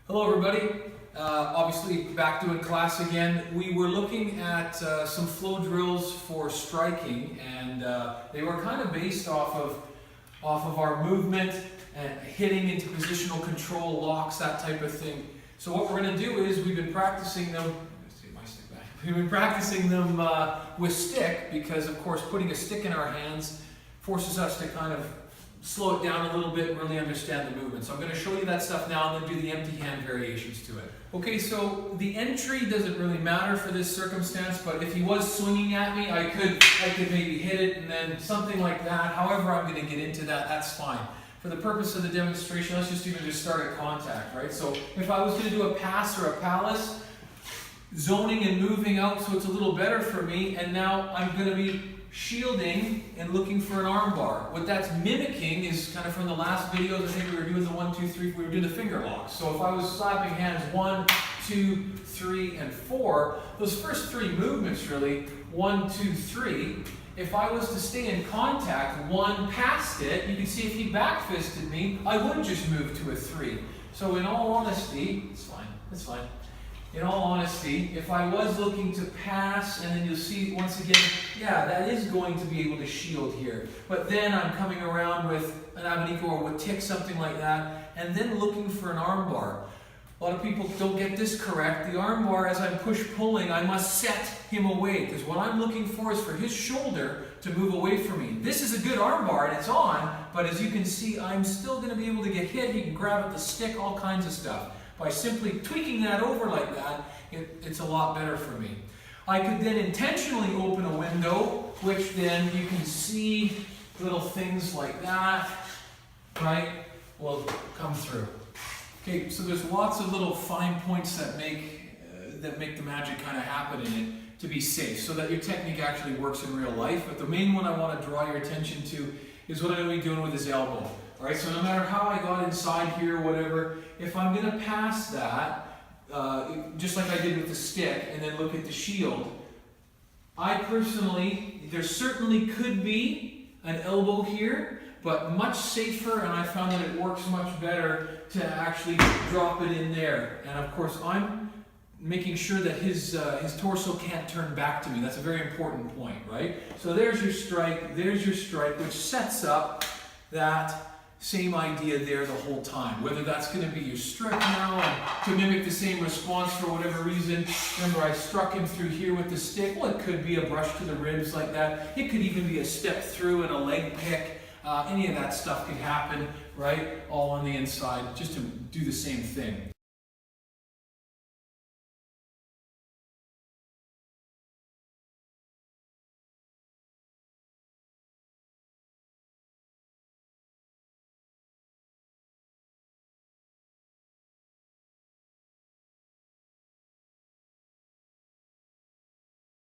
Hello everybody, obviously back doing class again. We were looking at some flow drills for striking, and they were kind of based off of our movement and hitting into positional control, locks, that type of thing. So what we're going to do is we've been practicing them. We've been practicing them with stick because, of course, putting a stick in our hands forces us to kind of slow it down a little bit and really understand the movement. So I'm going to show you that stuff now and then do the empty hand variations to it. Okay, so the entry doesn't really matter for this circumstance, but if he was swinging at me, I could maybe hit it and then something like that. However I'm going to get into that, that's fine. For the purpose of the demonstration, let's just start at contact, right? So if I was going to do a pass or a palace, zoning and moving out so it's a little better for me, and now I'm going to be shielding and looking for an arm bar. What that's mimicking is kind of from the last videos. I think we were doing the 1, 2, 3, we were doing the finger locks. So if I was slapping hands 1, 2, 3, and 4, those first three movements really, 1, 2, 3, if I was to stay in contact, 1 past it, you can see if he back fisted me, I would just move to a 3. So in all honesty, it's fine. In all honesty, if I was looking to pass, and then you'll see once again, yeah, that is going to be able to shield here. But then I'm coming around with an abanico or with tick, something like that, and then looking for an arm bar. A lot of people don't get this correct. The arm bar, as I'm push-pulling, I must set him away, because what I'm looking for is for his shoulder to move away from me. This is a good arm bar, and it's on, but as you can see, I'm still going to be able to get hit. He can grab at the stick, all kinds of stuff. By simply tweaking that over like that, it's a lot better for me. I could then intentionally open a window, which then you can see little things like that, right, will come through. Okay, so there's lots of little fine points that make the magic kind of happen in it to be safe, so that your technique actually works in real life. But the main one I want to draw your attention to is what I'm going to be doing with his elbow. All right, so no matter how I got inside here or whatever, if I'm going to pass that, just like I did with the stick, and then look at the shield, I personally, there certainly could be an elbow here, but much safer, and I found that it works much better to actually drop it in there. And of course, I'm making sure that his torso can't turn back to me. That's a very important point, right? So there's your strike, which sets up that same idea there the whole time. Whether that's going to be your strike now and to mimic the same response for whatever reason. Remember, I struck him through here with the stick. Well, it could be a brush to the ribs like that. It could even be a step through and a leg pick. Any of that stuff could happen, right? All on the inside, just to do the same thing.